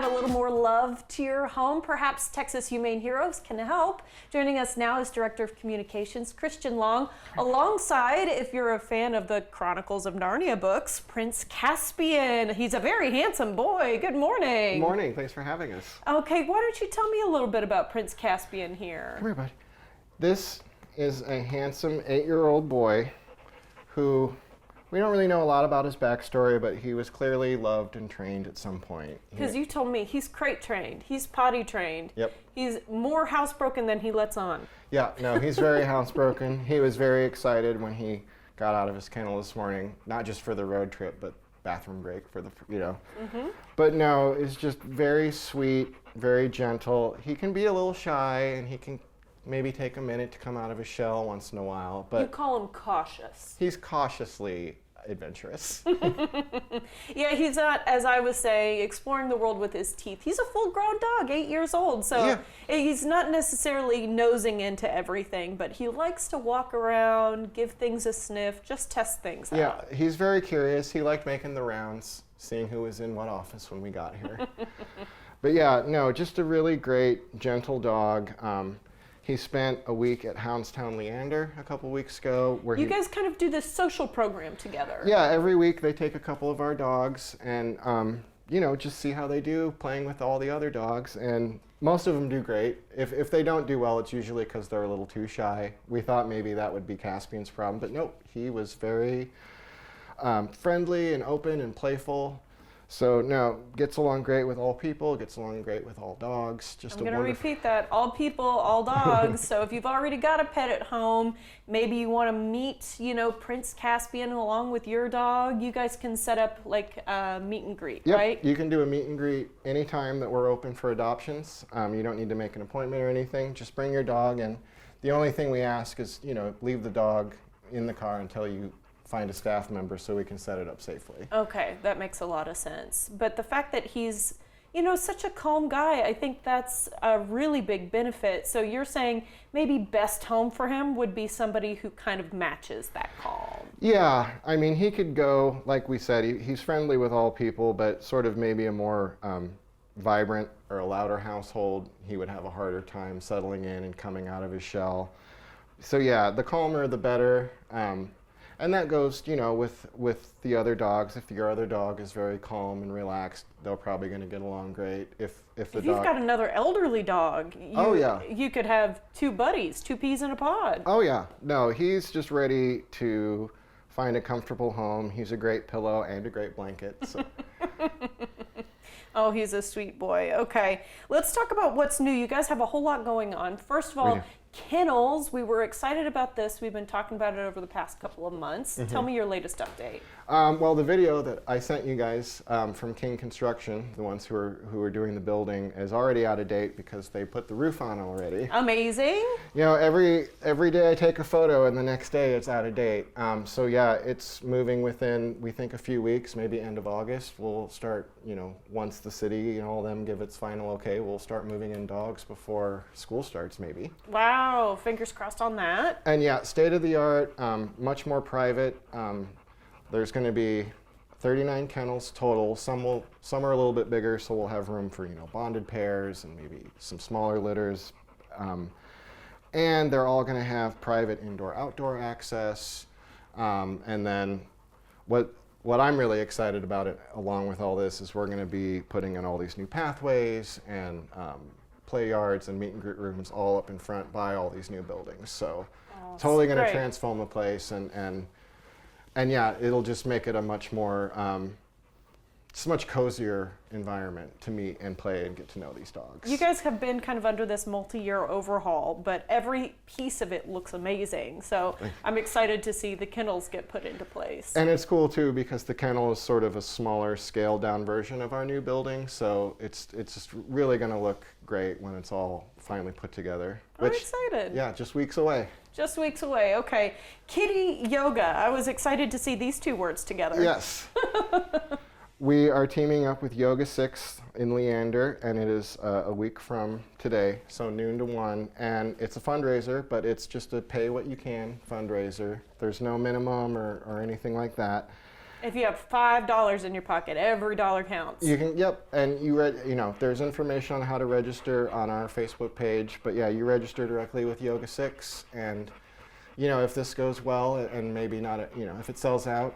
a little more love to your home, perhaps Texas Humane Heroes can help. Joining us now is Director of Communications, Christian Long, alongside, if you're a fan of the Chronicles of Narnia books, Prince Caspian. He's a very handsome boy. Good morning. Good morning. Thanks for having us. Okay, why don't you tell me a little bit about Prince Caspian here? Come here, bud. This is a handsome 8-year-old boy who we don't really know a lot about his backstory, but he was clearly loved and trained at some point. Because you told me he's crate trained, he's potty trained. Yep. He's more housebroken than he lets on. Yeah, no, he's very housebroken. He was very excited when he got out of his kennel this morning, not just for the road trip, but bathroom break for the, Mm-hmm. But no, it's just very sweet, very gentle. He can be a little shy, and he can maybe take a minute to come out of his shell once in a while. But you call him cautious. He's cautiously adventurous. Yeah, he's not, as I was saying, exploring the world with his teeth. He's a full-grown dog, 8 years old, so yeah. He's not necessarily nosing into everything, but he likes to walk around, give things a sniff, just test things out. Yeah, he's very curious. He liked making the rounds, seeing who was in what office when we got here. But yeah, no, just a really great, gentle dog. He spent a week at Houndstown Leander a couple weeks ago. Where you guys kind of do this social program together. Yeah, every week they take a couple of our dogs and, just see how they do playing with all the other dogs. And most of them do great. If they don't do well, it's usually because they're a little too shy. We thought maybe that would be Caspian's problem, but nope, he was very friendly and open and playful. So no, gets along great with all people, gets along great with all dogs. I'm going to repeat that, all people, all dogs. So if you've already got a pet at home, maybe you want to meet, Prince Caspian along with your dog, you guys can set up like a meet and greet, yep, right? You can do a meet and greet anytime that we're open for adoptions. You don't need to make an appointment or anything, just bring your dog, and the only thing we ask is, leave the dog in the car until you find a staff member so we can set it up safely. Okay, that makes a lot of sense. But the fact that he's, such a calm guy, I think that's a really big benefit. So you're saying maybe best home for him would be somebody who kind of matches that calm. Yeah, I mean, he could go, like we said, he's friendly with all people, but sort of maybe a more vibrant or a louder household, he would have a harder time settling in and coming out of his shell. So yeah, the calmer the better. And that goes, with the other dogs. If your other dog is very calm and relaxed, they're probably going to get along great. If you've got another elderly dog, you could have two buddies, two peas in a pod. Oh yeah, no, he's just ready to find a comfortable home. He's a great pillow and a great blanket. So. Oh, he's a sweet boy. Okay, let's talk about what's new. You guys have a whole lot going on. First of all, kennels. We were excited about this. We've been talking about it over the past couple of months. Mm-hmm. Tell me your latest update. Well, the video that I sent you guys from King Construction, the ones who are doing the building, is already out of date because they put the roof on already. Amazing. Every day I take a photo and the next day it's out of date. So yeah, it's moving within, we think, a few weeks, maybe end of August. We'll start, once the city and all of them give its final okay, we'll start moving in dogs before school starts maybe. Wow, fingers crossed on that. And yeah, state of the art, much more private. There's going to be 39 kennels total. Some are a little bit bigger, so we'll have room for bonded pairs and maybe some smaller litters. And they're all going to have private indoor-outdoor access. And then what I'm really excited about it, along with all this, is we're going to be putting in all these new pathways and play yards and meet and greet rooms all up in front by all these new buildings. So totally going to transform the place and yeah, it'll just make it a much more, it's a much cozier environment to meet and play and get to know these dogs. You guys have been kind of under this multi-year overhaul, but every piece of it looks amazing. So I'm excited to see the kennels get put into place. And it's cool too because the kennel is sort of a smaller scaled down version of our new building. So it's just really going to look great when it's all finally put together. I'm excited. Yeah, just weeks away. Just weeks away. Okay. Kitty yoga. I was excited to see these two words together. Yes. We are teaming up with Yoga 6 in Leander, and it is a week from today, so noon to 1. And it's a fundraiser, but it's just a pay what you can fundraiser. There's no minimum or anything like that. If you have $5 in your pocket, every dollar counts. You can, yep, and there's information on how to register on our Facebook page, but yeah, you register directly with Yoga 6, and if this goes well and maybe not, if it sells out,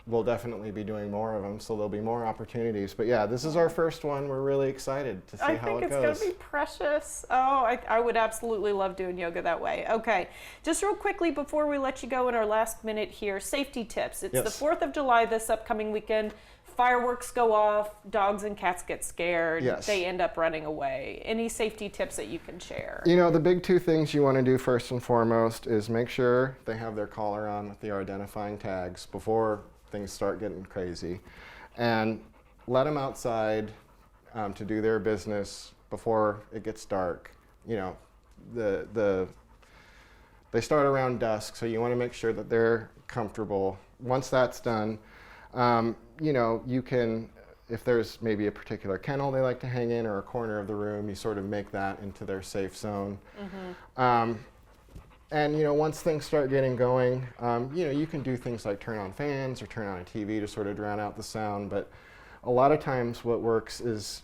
we'll definitely be doing more of them, so there'll be more opportunities. But yeah, this is our first one. We're really excited to see how it goes. I think it's going to be precious. Oh, I would absolutely love doing yoga that way. Okay, just real quickly before we let you go in our last minute here, safety tips. It's the 4th of July this upcoming weekend. Fireworks go off, dogs and cats get scared, they end up running away. Any safety tips that you can share? The big 2 things you want to do first and foremost is make sure they have their collar on with the identifying tags before things start getting crazy, and let them outside to do their business before it gets dark. They start around dusk, so you want to make sure that they're comfortable. Once that's done, you can, if there's maybe a particular kennel they like to hang in or a corner of the room, you sort of make that into their safe zone. And once things start getting going, you can do things like turn on fans or turn on a TV to sort of drown out the sound. But a lot of times what works is,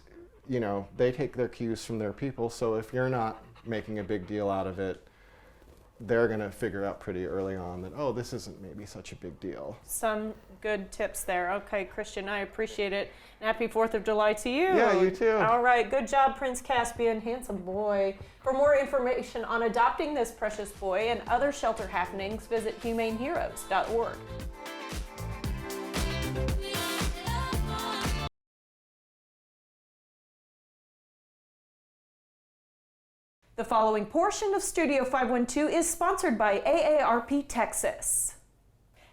they take their cues from their people. So if you're not making a big deal out of it, they're going to figure out pretty early on that, oh, this isn't maybe such a big deal. Some good tips there. Okay, Christian, I appreciate it. And happy 4th of July to you. Yeah, you too. All right, good job, Prince Caspian, handsome boy. For more information on adopting this precious boy and other shelter happenings, visit humaneheroes.org. The following portion of Studio 512 is sponsored by AARP Texas.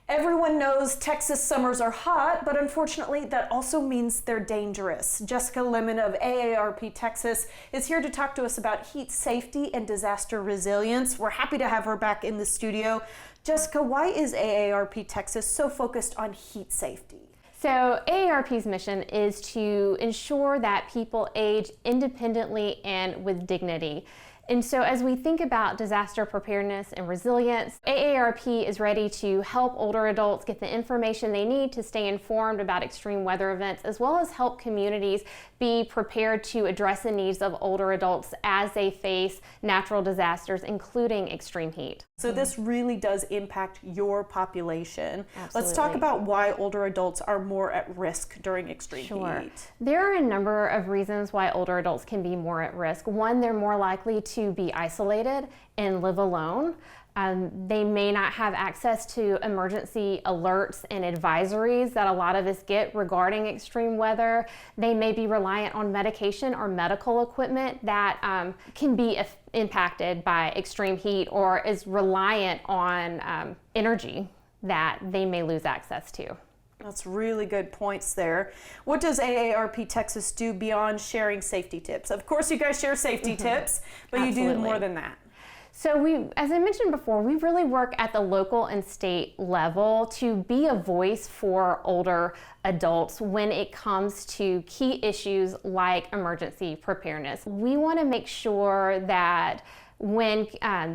Everyone knows Texas summers are hot, but unfortunately that also means they're dangerous. Jessica Lemon of AARP Texas is here to talk to us about heat safety and disaster resilience. We're happy to have her back in the studio. Jessica, why is AARP Texas so focused on heat safety? So AARP's mission is to ensure that people age independently and with dignity. And so as we think about disaster preparedness and resilience, AARP is ready to help older adults get the information they need to stay informed about extreme weather events, as well as help communities be prepared to address the needs of older adults as they face natural disasters, including extreme heat. So this really does impact your population. Absolutely. Let's talk about why older adults are more at risk during extreme heat. There are a number of reasons why older adults can be more at risk. One, they're more likely to be isolated and live alone. They may not have access to emergency alerts and advisories that a lot of us get regarding extreme weather. They may be reliant on medication or medical equipment that can be impacted by extreme heat, or is reliant on energy that they may lose access to. That's really good points there. What does AARP Texas do beyond sharing safety tips? Of course, you guys share safety tips, but you do more than that. So as I mentioned before, we really work at the local and state level to be a voice for older adults when it comes to key issues like emergency preparedness. We want to make sure that when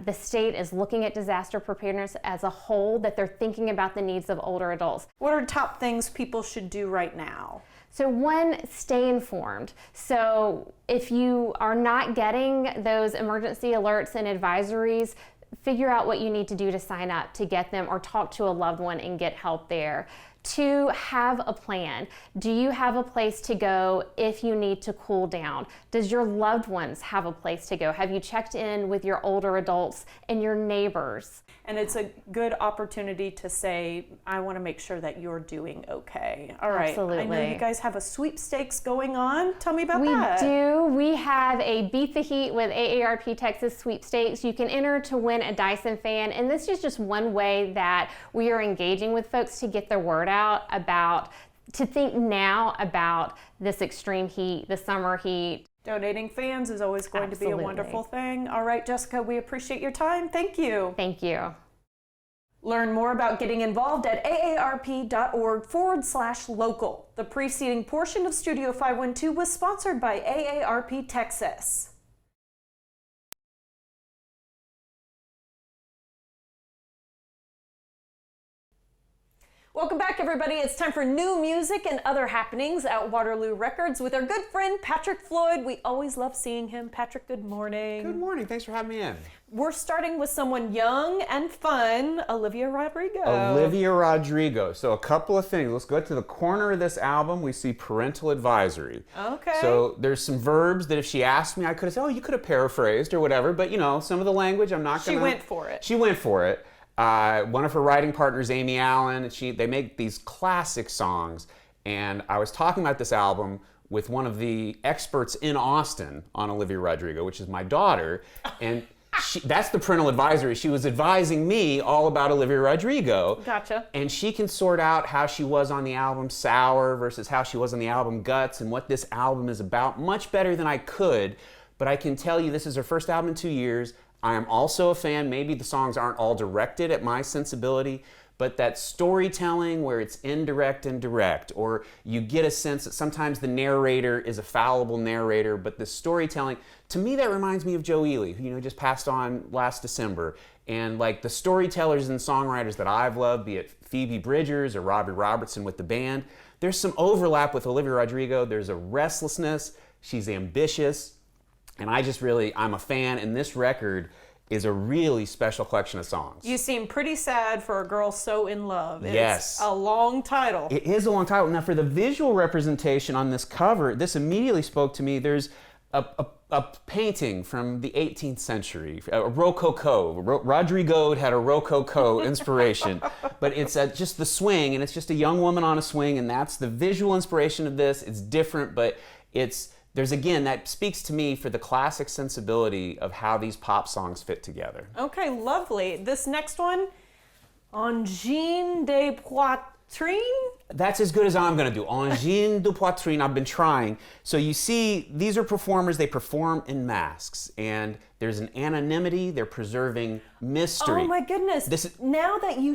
the state is looking at disaster preparedness as a whole, that they're thinking about the needs of older adults. What are top things people should do right now? So one, stay informed. So if you are not getting those emergency alerts and advisories, figure out what you need to do to sign up to get them, or talk to a loved one and get help there. 2, have a plan. Do you have a place to go if you need to cool down? Does your loved ones have a place to go? Have you checked in with your older adults and your neighbors? And it's a good opportunity to say, I want to make sure that you're doing okay. All right. Absolutely. I know you guys have a sweepstakes going on. Tell me about that. We do. We have a Beat the Heat with AARP Texas sweepstakes. You can enter to win a Dyson fan, and this is just one way that we are engaging with folks to get their word out about, to think now about this extreme heat, the summer heat. Donating fans is always going to be a wonderful thing. All right, Jessica, we appreciate your time. Thank you. Thank you. Learn more about getting involved at aarp.org/local. The preceding portion of Studio 512 was sponsored by AARP Texas. Welcome back, everybody. It's time for new music and other happenings at Waterloo Records with our good friend Patrick Floyd. We always love seeing him. Patrick, good morning. Good morning. Thanks for having me in. We're starting with someone young and fun, Olivia Rodrigo. Olivia Rodrigo. So a couple of things. Let's go to the corner of this album. We see parental advisory. Okay. So there's some verbs that if she asked me, I could have said, oh, you could have paraphrased or whatever. But, you know, some of the language, I'm not going to. She went for it. She went for it. One of her writing partners, Amy Allen, they make these classic songs. And I was talking about this album with one of the experts in Austin on Olivia Rodrigo, which is my daughter. And that's the parental advisory. She was advising me all about Olivia Rodrigo. Gotcha. And she can sort out how she was on the album Sour versus how she was on the album Guts and what this album is about much better than I could. But I can tell you this is her first album in 2 years. I am also a fan. Maybe the songs aren't all directed at my sensibility, but that storytelling where it's indirect and direct, or you get a sense that sometimes the narrator is a fallible narrator, but the storytelling, to me that reminds me of Joe Ely, who just passed on last December. And like the storytellers and songwriters that I've loved, be it Phoebe Bridgers or Robbie Robertson with the band, there's some overlap with Olivia Rodrigo. There's a restlessness. She's ambitious. And I'm a fan, and this record is a really special collection of songs. You seem pretty sad for a girl so in love. Yes. It's a long title. It is a long title. Now, for the visual representation on this cover, this immediately spoke to me. There's a painting from the 18th century, a Rococo. Rodrigo had a Rococo inspiration, but it's just the swing, and it's just a young woman on a swing, and that's the visual inspiration of this. It's different, but that speaks to me for the classic sensibility of how these pop songs fit together. Okay, lovely. This next one, Angine de Poitrine. That's as good as I'm going to do. Angine de Poitrine, I've been trying. So you see, these are performers, they perform in masks, and there's an anonymity, they're preserving mystery. Oh my goodness. Now that you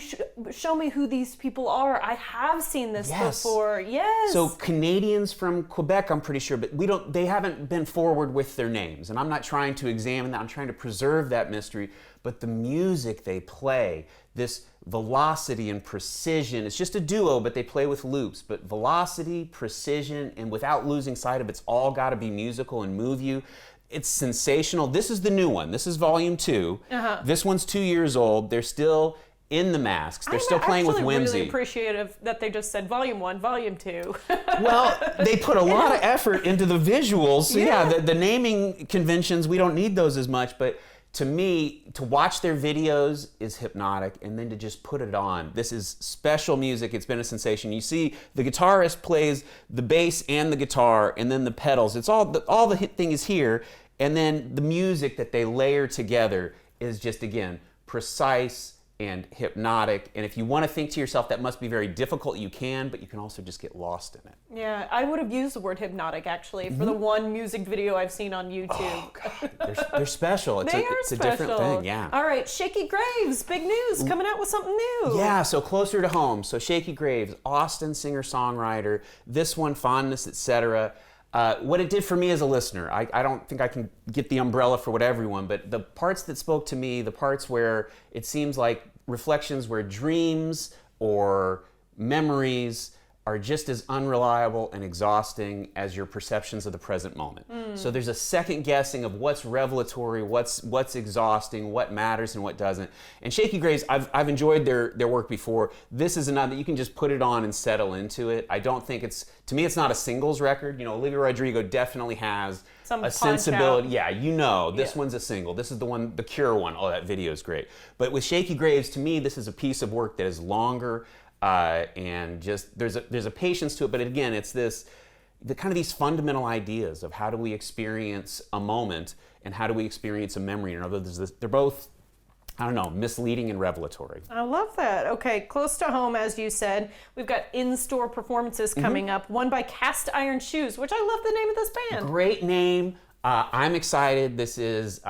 show me who these people are, I have seen this before. Yes. So Canadians from Quebec, I'm pretty sure, but they haven't been forward with their names, and I'm not trying to examine that, I'm trying to preserve that mystery, but the music they play, this velocity and precision, it's just a duo, but they play with loops, but velocity, precision, and without losing sight of it's all got to be musical and move you. It's sensational. This is the new one. This is volume 2. This one's 2 years old. They're still in the masks. They're still playing with whimsy. I'm really appreciative that they just said volume 1, volume 2. Well, they put a lot of effort into the visuals. So the naming conventions, we don't need those as much, but to me, to watch their videos is hypnotic, and then to just put it on. This is special music. It's been a sensation. You see, the guitarist plays the bass and the guitar, and then the pedals. It's all the hit thing is here, and then the music that they layer together is just, again, precise and hypnotic. And if you want to think to yourself that must be very difficult, you can, but you can also just get lost in it. Yeah, I would have used the word hypnotic actually for the one music video I've seen on YouTube. Oh, God. They're special. It's it's a different thing, yeah. All right, Shaky Graves, big news, coming out with something new. Yeah, so closer to home. So Shaky Graves, Austin singer-songwriter, this one, Fondness, etc. What it did for me as a listener, I don't think I can get the umbrella for what everyone, but the parts that spoke to me, the parts where it seems like reflections where dreams or memories are just as unreliable and exhausting as your perceptions of the present moment. So there's a second guessing of what's revelatory, what's exhausting, what matters and what doesn't. And Shaky Graves, I've enjoyed their work before. This is another, you can just put it on and settle into it. I don't think to me it's not a singles record. Olivia Rodrigo definitely has a sensibility. Yeah, this one's a single. This is the one, the Cure one. Oh, that video is great. But with Shaky Graves, to me, this is a piece of work that is longer, and just there's a patience to it, but again, it's the kind of these fundamental ideas of how do we experience a moment and how do we experience a memory. They're both, I don't know, misleading and revelatory. I love that. Okay, close to home, as you said, we've got in-store performances coming up. One by Cast Iron Shoes, which I love the name of this band. Great name. I'm excited. This is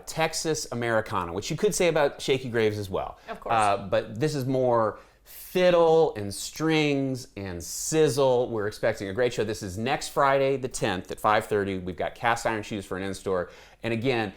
Texas Americana, which you could say about Shaky Graves as well. Of course. But this is more fiddle and strings and sizzle. We're expecting a great show. This is next Friday, the 10th at 5:30. We've got Cast Iron Shoes for an in-store. And again,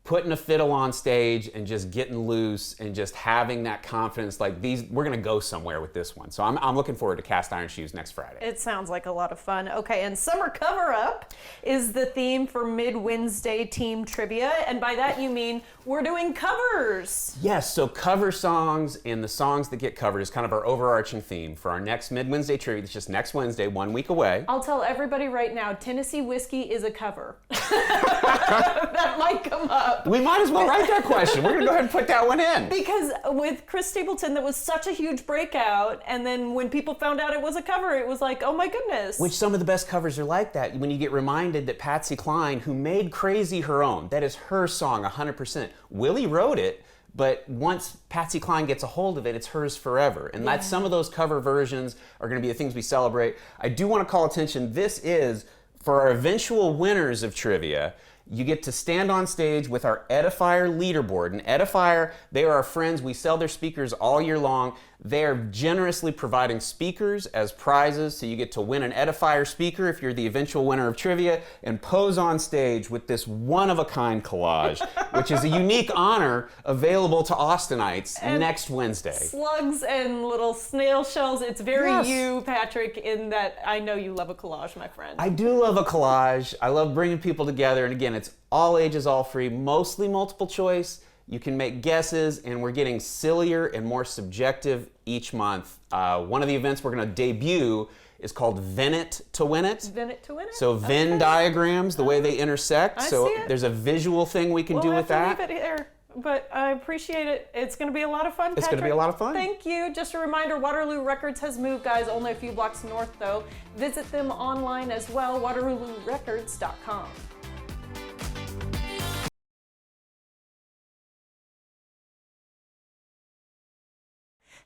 putting a fiddle on stage and just getting loose and just having that confidence, like we're gonna go somewhere with this one. So I'm looking forward to Cast Iron Shoes next Friday. It sounds like a lot of fun. Okay, and Summer Cover Up is the theme for Mid-Wednesday Team Trivia, and by that you mean we're doing covers. Yes, so cover songs and the songs that get covered is kind of our overarching theme for our next Mid-Wednesday Trivia. It's just next Wednesday, 1 week away. I'll tell everybody right now, Tennessee Whiskey is a cover. That might come up. We might as well write that question. We're gonna go ahead and put that one in. Because with Chris Stapleton, that was such a huge breakout, and then when people found out it was a cover, it was like, oh my goodness. Which some of the best covers are like that, when you get reminded that Patsy Cline, who made Crazy her own, that is her song 100%. Willie wrote it, but once Patsy Cline gets a hold of it, it's hers forever. And that's some of those cover versions are gonna be the things we celebrate. I do wanna call attention, this is, for our eventual winners of trivia, you get to stand on stage with our Edifier leaderboard. And Edifier, they are our friends. We sell their speakers all year long. They are generously providing speakers as prizes, so you get to win an Edifier speaker if you're the eventual winner of trivia, and pose on stage with this one-of-a-kind collage, which is a unique honor available to Austinites next Wednesday. Slugs and little snail shells. It's very Yes. you, Patrick, in that I know you love a collage, my friend. I do love a collage. I love bringing people together, and again, it's all ages, all free, mostly multiple choice. You can make guesses, and we're getting sillier and more subjective each month. One of the events we're going to debut is called Venn It to Win It. Venn it to win it? So Venn diagrams, the way they intersect. I So see it. there's a visual thing we can do with We'll have that. to leave it here, but I appreciate it. It's going to be a lot of fun, It's gonna be Patrick. a lot of fun. Thank you. Just a reminder, Waterloo Records has moved, guys, only a few blocks north, though. Visit them online as well, waterloorecords.com.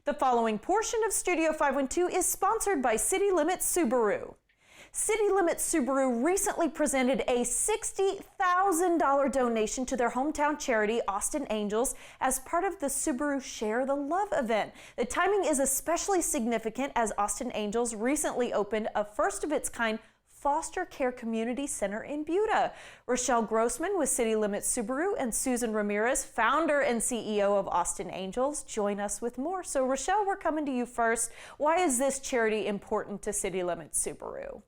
The following portion of Studio 512 is sponsored by City Limits Subaru. City Limits Subaru recently presented a $60,000 donation to their hometown charity, Austin Angels, as part of the Subaru Share the Love event. The timing is especially significant as Austin Angels recently opened a first-of-its-kind foster care community center in Buda. Rochelle Grossman with City Limits Subaru and Susan Ramirez, founder and CEO of Austin Angels, join us with more. So Rochelle, we're coming to you first. Why is this charity important to City Limits Subaru?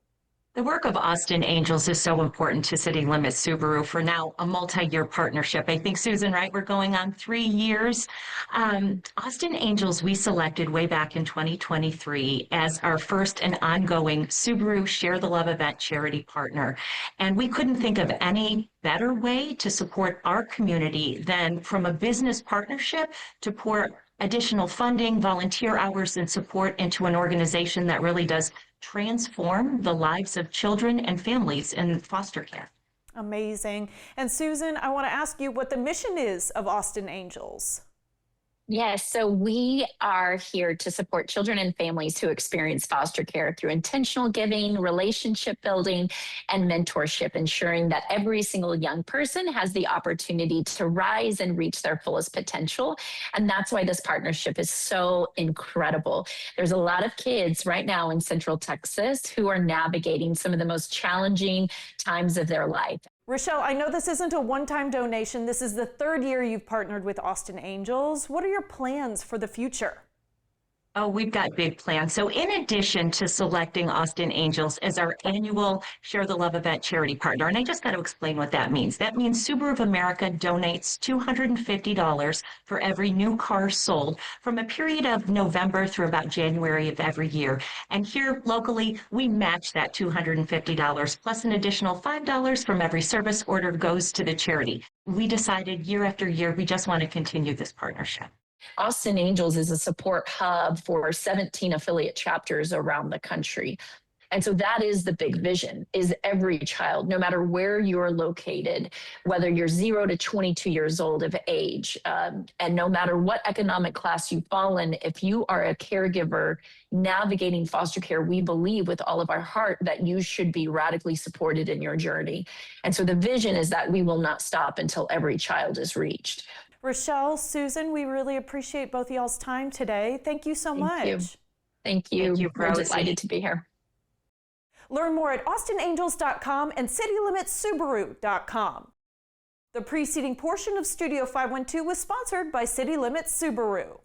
The work of Austin Angels is so important to City Limits Subaru for now a multi-year partnership. I think, Susan, right, we're going on 3 years. Austin Angels, we selected way back in 2023 as our first and ongoing Subaru Share the Love event charity partner. And we couldn't think of any better way to support our community than from a business partnership to pour additional funding, volunteer hours, and support into an organization that really does transform the lives of children and families in foster care. Amazing. And Susan, I want to ask you what the mission is of Austin Angels. Yes, so we are here to support children and families who experience foster care through intentional giving, relationship building, and mentorship, ensuring that every single young person has the opportunity to rise and reach their fullest potential. And that's why this partnership is so incredible. There's a lot of kids right now in Central Texas who are navigating some of the most challenging times of their life. Rochelle, I know this isn't a one-time donation. This is the 3rd year you've partnered with Austin Angels. What are your plans for the future? Oh, we've got big plans. So in addition to selecting Austin Angels as our annual Share the Love event charity partner, and I just got to explain what that means. That means Subaru of America donates $250 for every new car sold from a period of November through about January of every year. And here locally, we match that $250 plus an additional $5 from every service order goes to the charity. We decided year after year, we just want to continue this partnership. Austin Angels is a support hub for 17 affiliate chapters around the country. And so that is the big vision, is every child, no matter where you're located, whether you're 0 to 22 years old of age, and no matter what economic class you fall in, if you are a caregiver navigating foster care, we believe with all of our heart that you should be radically supported in your journey. And so the vision is that we will not stop until every child is reached. Rochelle, Susan, we really appreciate both of y'all's time today. Thank you so much. You. Thank you. Thank you, We're Rosie. delighted to be here. Learn more at austinangels.com and citylimitssubaru.com. The preceding portion of Studio 512 was sponsored by City Limits Subaru.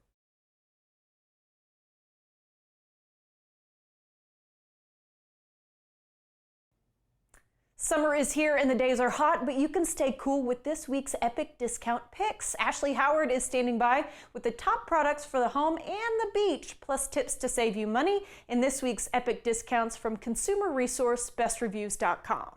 Summer is here and the days are hot, but you can stay cool with this week's Epic Discount Picks. Ashley Howard is standing by with the top products for the home and the beach, plus tips to save you money in this week's Epic Discounts from consumer resource bestreviews.com.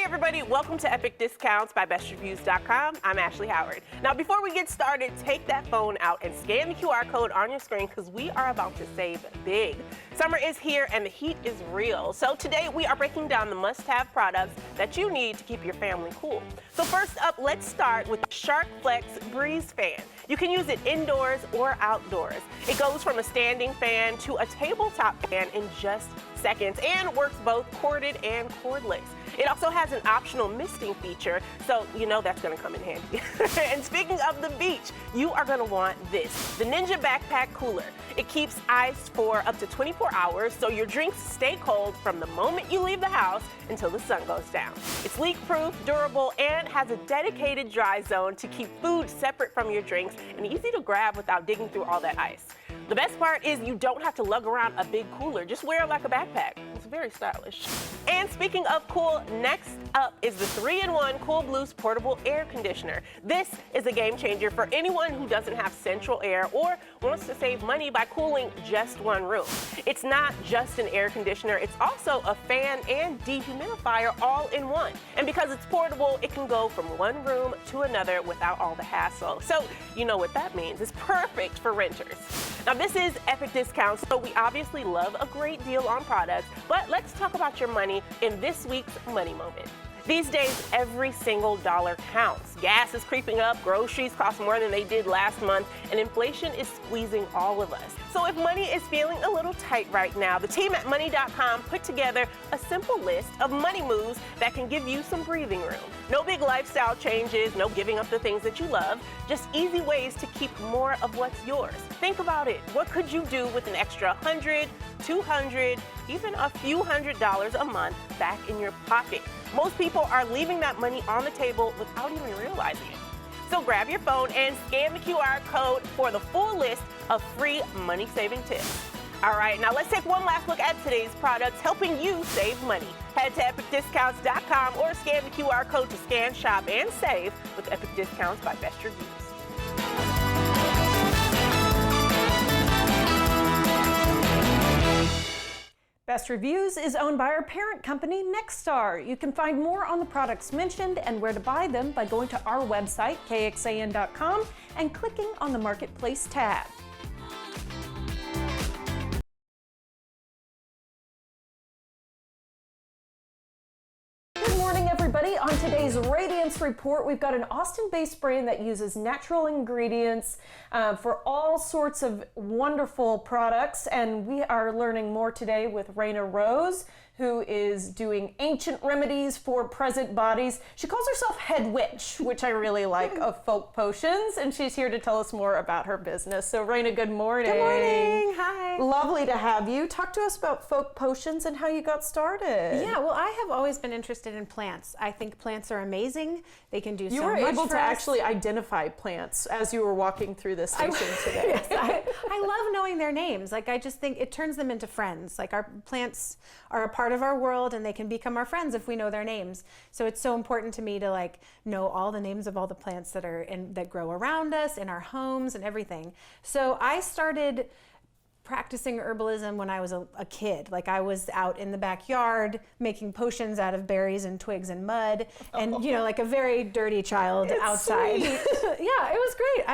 Everybody, welcome to Epic Discounts by bestreviews.com. I'm Ashley Howard. Now, before we get started, take that phone out and scan the QR code on your screen because we are about to save big. Summer is here and the heat is real. So today we are breaking down the must-have products that you need to keep your family cool. So first up, let's start with the Shark Flex Breeze Fan. You can use it indoors or outdoors. It goes from a standing fan to a tabletop fan in just seconds and works both corded and cordless. It also has an optional misting feature, so you know that's gonna come in handy. And speaking of the beach, you are gonna want this, the Ninja Backpack Cooler. It keeps ice for up to 24 hours, so your drinks stay cold from the moment you leave the house until the sun goes down. It's leak-proof, durable, and has a dedicated dry zone to keep food separate from your drinks and easy to grab without digging through all that ice. The best part is you don't have to lug around a big cooler. Just wear it like a backpack. It's very stylish. And speaking of cool, next up is the 3-in-1 Cool Blues Portable Air Conditioner. This is a game changer for anyone who doesn't have central air or wants to save money by cooling just one room. It's not just an air conditioner, it's also a fan and dehumidifier all in one. And because it's portable, it can go from one room to another without all the hassle. So you know what that means. It's perfect for renters. Now this is Epic Discounts, so we obviously love a great deal on products, but let's talk about your money in this week's Money Moment. These days, every single dollar counts. Gas is creeping up, groceries cost more than they did last month, and inflation is squeezing all of us. So if money is feeling a little tight right now, the team at Money.com put together a simple list of money moves that can give you some breathing room. No big lifestyle changes, no giving up the things that you love, just easy ways to keep more of what's yours. Think about it. What could you do with an extra $100, $200, even a few $100s a month back in your pocket? Most people are leaving that money on the table without even realizing it. So grab your phone and scan the QR code for the full list of free money-saving tips. All right, now let's take one last look at today's products helping you save money. Head to epicdiscounts.com or scan the QR code to scan, shop, and save with Epic Discounts by Best Reviews. Best Reviews is owned by our parent company, Nexstar. You can find more on the products mentioned and where to buy them by going to our website, kxan.com, and clicking on the Marketplace tab. Good morning, everybody. On today's Radiance Report, we've got an Austin-based brand that uses natural ingredients for all sorts of wonderful products, and we are learning more today with Raina Rose, who is doing ancient remedies for present bodies. She calls herself Head Witch, which I really like, of folk potions, and she's here to tell us more about her business. So Raina, good morning. Good morning, hi. Lovely to have you. Talk to us about folk potions and how you got started. Yeah, well, I have always been interested in plants. I think plants are amazing. They can do so much for us. You were able to us. actually identify plants as you were walking through this station today. Yes, I love knowing their names. Like, I just think it turns them into friends. Like, our plants are a part of our world and they can become our friends if we know their names. So it's so important to me to like know all the names of all the plants that are that grow around us in our homes and everything. So I started practicing herbalism when I was a kid. Like, I was out in the backyard making potions out of berries and twigs and mud, and you know, like a very dirty child outside. Yeah, it was great.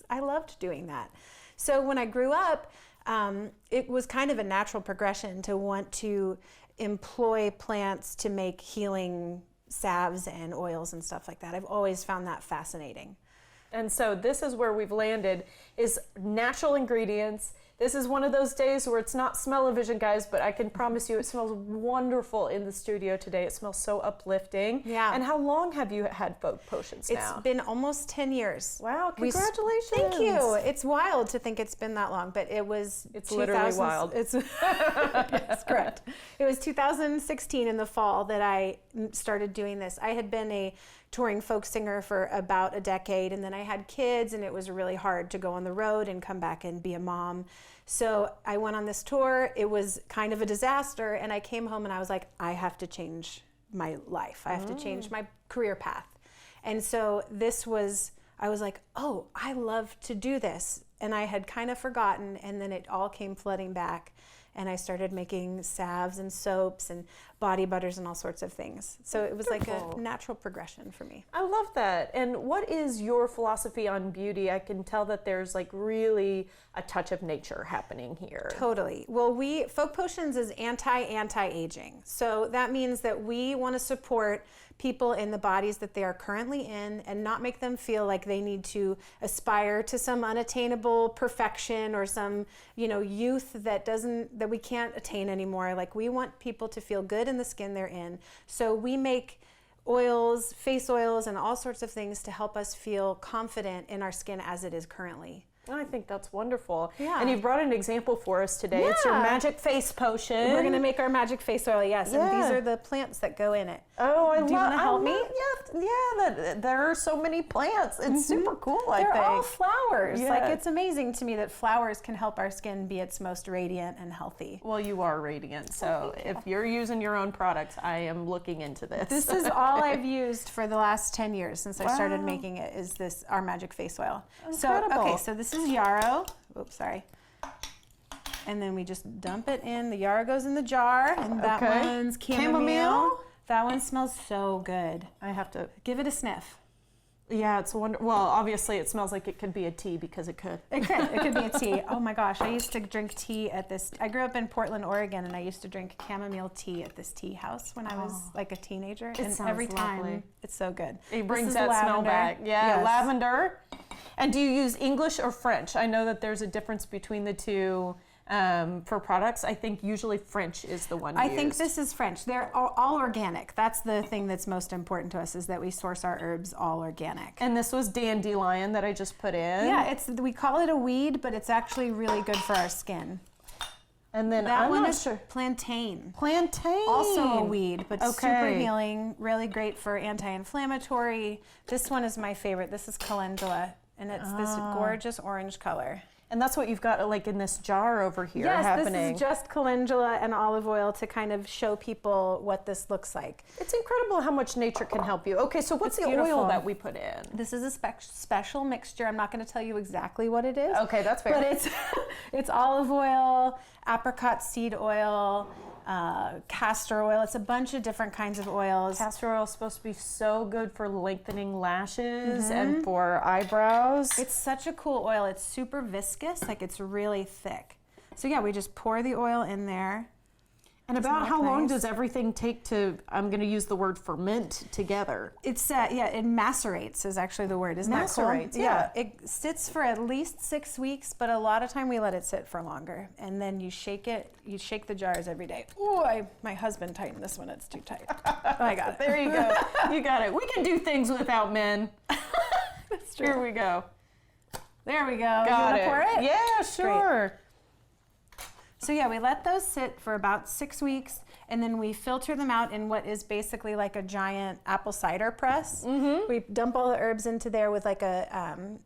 I loved doing that. So when I grew up, it was kind of a natural progression to want to employ plants to make healing salves and oils and stuff like that. I've always found that fascinating. And so this is where we've landed, is natural ingredients This is one of those days where it's not smell-o-vision, guys, but I can promise you it smells wonderful in the studio today. It smells so uplifting. Yeah. And how long have you had Vogue Potions It's now? been almost 10 years. Wow, We s- congratulations. Thank you. It's wild to think it's been that long, but it was. It's literally 2000 wild. It's yes, correct. It was 2016 in the fall that I started doing this. I had been a touring folk singer for about a decade, and then I had kids, and it was really hard to go on the road and come back and be a mom. So I went on this tour. It was kind of a disaster, and I came home and I was like, I have to change my life. I have to change my career path. And so I was like, oh, I love to do this. And I had kind of forgotten, and then it all came flooding back. And I started making salves and soaps and body butters and all sorts of things. So it was like a natural progression for me. I love that. And what is your philosophy on beauty? I can tell that there's like really a touch of nature happening here. Totally. Well, Folk Potions is anti-aging. So that means that we want to support people in the bodies that they are currently in and not make them feel like they need to aspire to some unattainable perfection or some, youth that we can't attain anymore. Like, we want people to feel good in the skin they're in. So we make oils, face oils, and all sorts of things to help us feel confident in our skin as it is currently. I think that's wonderful. Yeah. And you've brought an example for us today. It's your Yeah. magic face potion. We're going to make our magic face oil, yes. Yeah. And these are the plants that go in it. Oh, I love. Do you want to help me? Yeah. There are so many plants. It's super cool. I They're think. all flowers. Yeah. Like, it's amazing to me that flowers can help our skin be its most radiant and healthy. Well, you are radiant. So if you're using your own products, I am looking into this. This is all I've used for the last 10 years since I started Wow. making it, is this, our magic face oil. Incredible. So this is yarrow. Oops, sorry. And then we just dump it in. The yarrow goes in the jar, and that Okay. one's Chamomile? chamomile. That one smells so good. I have to. Give it a sniff. Yeah, it's wonderful. Well, obviously, it smells like it could be a tea because it could. It could be a tea. Oh my gosh, I used to drink tea at this. I grew up in Portland, Oregon, and I used to drink chamomile tea at this tea house when I was like a teenager. And sounds every time, lovely. it's so good. It This brings is that smell lavender. back. Yeah, Yes. lavender. And do you use English or French? I know that there's a difference between the two for products. I think usually French is the one I used. think this is French. They're all organic. That's the thing that's most important to us, is that we source our herbs all organic. And this was dandelion that I just put in. Yeah, we call it a weed, but it's actually really good for our skin. And then That I'm one not is sure. plantain. Plantain. Also a weed, but super Okay. healing, really great for anti-inflammatory. This one is my favorite. This is calendula, and it's this gorgeous orange color. And that's what you've got like in this jar over here happening. This is just calendula and olive oil to kind of show people what this looks like. It's incredible how much nature can help you. Okay, so what's It's the beautiful. oil that we put in? This is a special mixture. I'm not going to tell you exactly what it is. Okay, that's fair. But it's olive oil, apricot seed oil, castor oil. It's a bunch of different kinds of oils. Castor oil is supposed to be so good for lengthening lashes and for eyebrows. It's such a cool oil. It's super viscous, like it's really thick. So yeah, we just pour the oil in there. And about how long nice. does everything take to, I'm going to use the word ferment together? It's it macerates is actually the word. Isn't that cool? Macerates, Yeah. It sits for at least 6 weeks, but a lot of time we let it sit for longer. And then you shake it. You shake the jars every day. Ooh, my husband tightened this one. It's too tight. Oh, I got it. There you go. You got it. We can do things without men. That's true. Here we go. There we go. Got you want it. to pour it? Yeah, sure. So yeah, we let those sit for about 6 weeks, and then we filter them out in what is basically like a giant apple cider press. We dump all the herbs into there with like a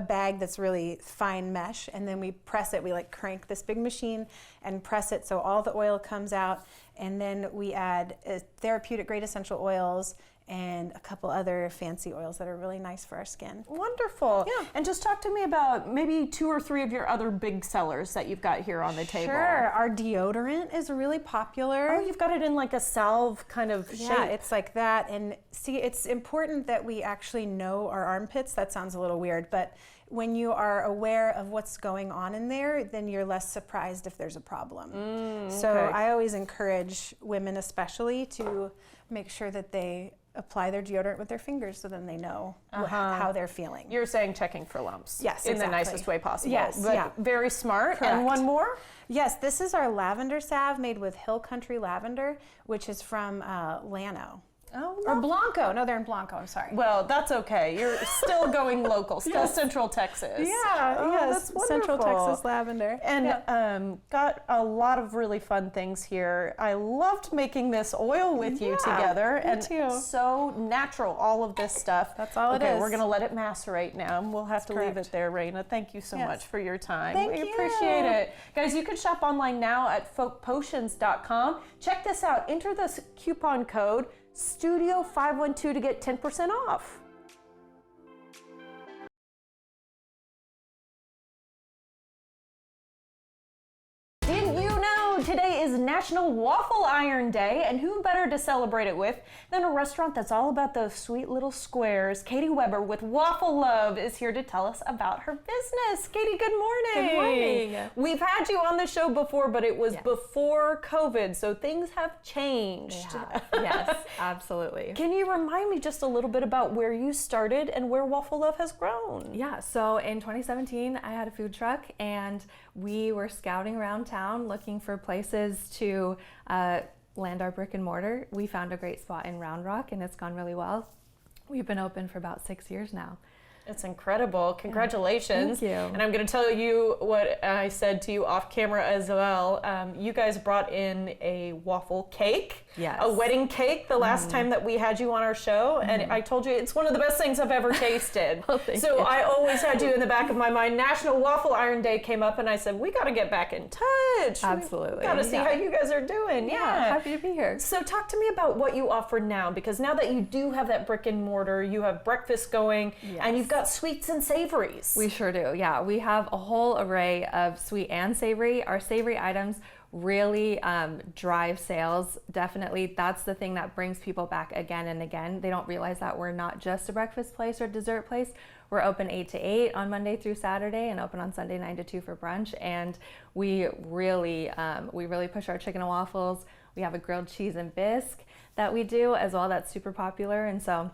bag that's really fine mesh, and then we press it. We like crank this big machine and press it so all the oil comes out, and then we add therapeutic grade essential oils and a couple other fancy oils that are really nice for our skin. Wonderful. Yeah. And just talk to me about maybe 2 or 3 of your other big sellers that you've got here on the table. Sure, our deodorant is really popular. Oh, you've got it in like a salve kind of shape. Yeah, it's like that. And see, it's important that we actually know our armpits. That sounds a little weird, but when you are aware of what's going on in there, then you're less surprised if there's a problem. So okay. I always encourage women especially to make sure that they apply their deodorant with their fingers so then they know how they're feeling. You're saying checking for lumps. Yes, in exactly. the nicest way possible. Yes, but yeah. very smart. Correct. And one more. Yes, this is our lavender salve made with Hill Country lavender, which is from Llano. Oh, Or Blanco. No, they're in Blanco. I'm sorry. well, that's okay. You're still going local, still Central Texas. Yeah, Oh, yes, that's Central wonderful. Texas lavender. And got a lot of really fun things here. I loved making this oil with you together, me and too. so natural. All of this stuff. That's all it okay, is. We're gonna let it macerate now, and we'll have to leave correct. it there, Raina. Thank you so Yes. much for your time. Thank we you. appreciate it, guys. You can shop online now at folkpotions.com. Check this out. Enter this coupon code Studio512 to get 10% off. Didn't you know today is National Waffle Iron Day, and who better to celebrate it with than a restaurant that's all about those sweet little squares? Katie Weber with Waffle Love is here to tell us about her business. Katie, good morning. Good morning. We've had you on the show before, but it was before COVID, so things have changed. Yes, absolutely. Can you remind me just a little bit about where you started and where Waffle Love has grown? Yeah, so in 2017, I had a food truck and we were scouting around town looking for places to land our brick and mortar. We found a great spot in Round Rock and it's gone really well. We've been open for about 6 years now. It's incredible. Congratulations. Thank you. And I'm going to tell you what I said to you off camera as well. You guys brought in a waffle cake, Yes. a wedding cake the last time that we had you on our show. And I told you it's one of the best things I've ever tasted. Well, thank so you. I always had you in the back of my mind. National Waffle Iron Day came up and I said, we got to get back in touch. Absolutely. We got to see how you guys are doing. Happy to be here. So talk to me about what you offer now, because now that you do have that brick and mortar, you have breakfast going, and you've got sweets and savories. We sure do. Yeah, we have a whole array of sweet and savory. Our savory items really drive sales. Definitely, that's the thing that brings people back again and again. They don't realize that we're not just a breakfast place or dessert place. We're open 8 to 8 on Monday through Saturday and open on Sunday 9 to 2 for brunch. And we really push our chicken and waffles. We have a grilled cheese and bisque that we do as well. That's super popular. And so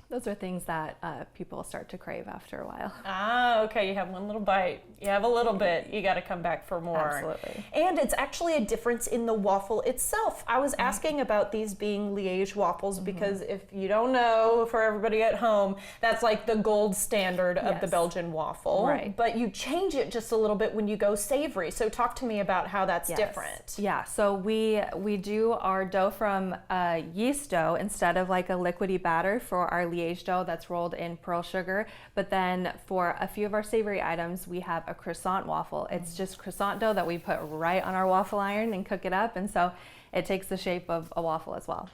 those are things that people start to crave after a while. Ah, okay. You have one little bite. You have a little bit. You got to come back for more. Absolutely. And it's actually a difference in the waffle itself. I was asking about these being Liège waffles because if you don't know, for everybody at home, that's like the gold standard of the Yes. Belgian waffle. Right. But you change it just a little bit when you go savory. So talk to me about how that's Yes. different. Yeah, so we do our dough from yeast dough instead of like a liquidy batter for our Liège dough that's rolled in pearl sugar. But then for a few of our savory items, we have a croissant waffle. It's just croissant dough that we put right on our waffle iron and cook it up. And so it takes the shape of a waffle as well.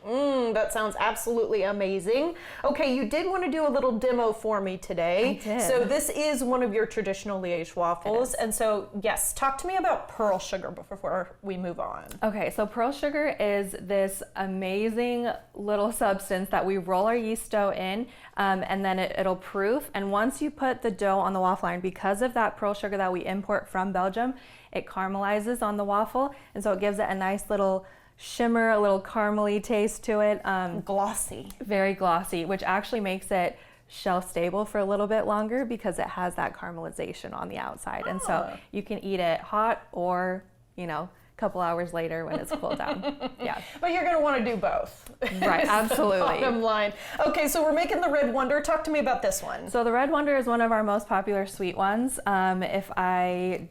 That sounds absolutely amazing. Okay, you did want to do a little demo for me today. I did. So this is one of your traditional Liège waffles. And so, yes, talk to me about pearl sugar before we move on. Okay, so pearl sugar is this amazing little substance that we roll our yeast dough in, and then it'll proof. And once you put the dough on the waffle iron, because of that pearl sugar that we import from Belgium, it caramelizes on the waffle, and so it gives it a nice little shimmer, a little caramely taste to it. Glossy. Very glossy, which actually makes it shelf stable for a little bit longer because it has that caramelization on the outside. And so you can eat it hot or, a couple hours later when it's cooled down. Yeah. But you're going to want to do both. Right, absolutely. Bottom line. Okay, so we're making the Red Wonder. Talk to me about this one. So the Red Wonder is one of our most popular sweet ones. If I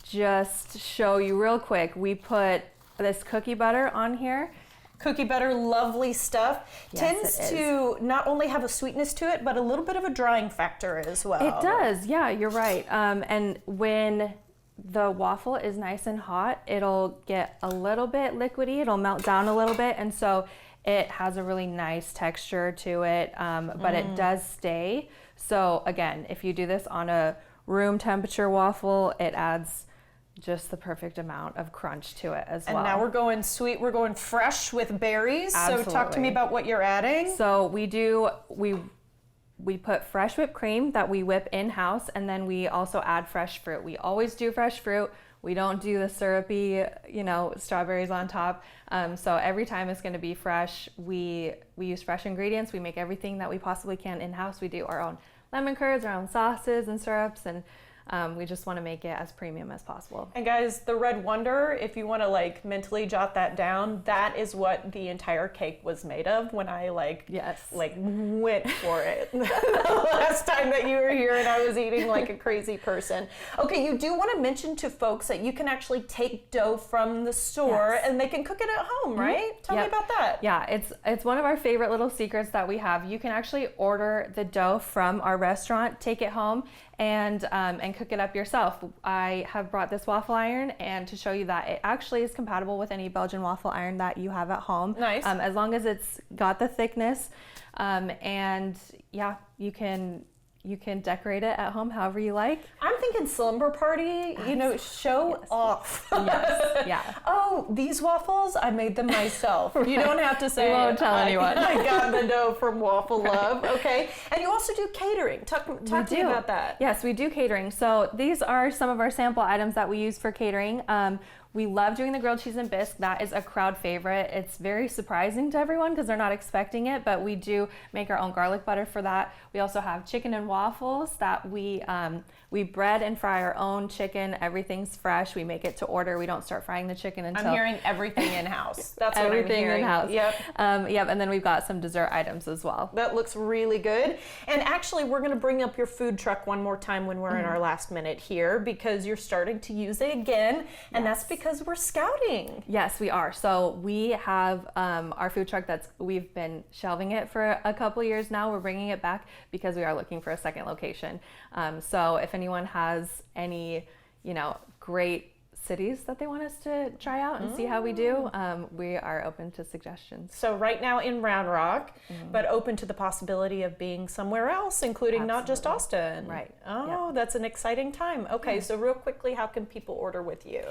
just show you real quick, we put this cookie butter on here. Cookie butter, lovely stuff. Yes, Tends it is. to not only have a sweetness to it, but a little bit of a drying factor as well. It does, yeah, you're right. And when the waffle is nice and hot, it'll get a little bit liquidy, it'll melt down a little bit, and so it has a really nice texture to it, but it does stay. So again, if you do this on a room temperature waffle, it adds just the perfect amount of crunch to it as well. And now we're going sweet, we're going fresh with berries. So talk to me Absolutely. about what you're adding. So we put fresh whipped cream that we whip in-house, and then we also add fresh fruit. We always do fresh fruit. We don't do the syrupy, strawberries on top. So every time it's going to be fresh. We use fresh ingredients. We make everything that we possibly can in-house. We do our own lemon curds, our own sauces and syrups, and we just want to make it as premium as possible. And guys, the Red Wonder, if you want to like mentally jot that down, that is what the entire cake was made of when I went for it the last time that you were here and I was eating like a crazy person. Okay, you do want to mention to folks that you can actually take dough from the store and they can cook it at home, right? Tell me about that. Yeah, it's one of our favorite little secrets that we have. You can actually order the dough from our restaurant, take it home, and cook it up yourself. I have brought this waffle iron and to show you that it actually is compatible with any Belgian waffle iron that you have at home. Nice. As long as it's got the thickness, and yeah, you can decorate it at home however you like. I'm thinking slumber party, show off. Yes, yeah. Oh, these waffles, I made them myself. You don't have to say, We won't tell anyone. I got the dough from Waffle Love, okay? And you also do catering. Talk to me about that. Yes, we do catering. So these are some of our sample items that we use for catering. We love doing the grilled cheese and bisque. That is a crowd favorite. It's very surprising to everyone because they're not expecting it, but we do make our own garlic butter for that. We also have chicken and waffles that we bread and fry our own chicken. Everything's fresh. We make it to order. We don't start frying the chicken until... I'm hearing everything in-house. That's what everything I'm hearing. in-house. Yep. Yep, and then we've got some dessert items as well. That looks really good. And actually, we're going to bring up your food truck one more time when we're in our last minute here because you're starting to use it again, and that's because we're scouting. Yes, we are. So we have our food truck we've been shelving it for a couple years now. We're bringing it back because we are looking for a second location. So if anyone has any, great cities that they want us to try out and see how we do, we are open to suggestions. So right now in Round Rock, but open to the possibility of being somewhere else, including not just Austin. Right. Oh, that's an exciting time. Okay, so real quickly, how can people order with you?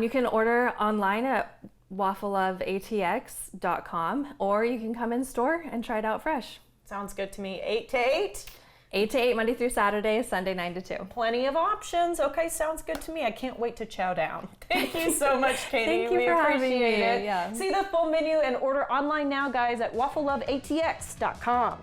You can order online at waffleloveatx.com, or you can come in store and try it out fresh. Sounds good to me. 8 to 8? 8 to 8, Monday through Saturday, Sunday 9 to 2. Plenty of options. Okay, sounds good to me. I can't wait to chow down. Thank you so much, Katie. Thank you we for appreciate having me. it. Yeah. See the full menu and order online now, guys, at waffleloveatx.com.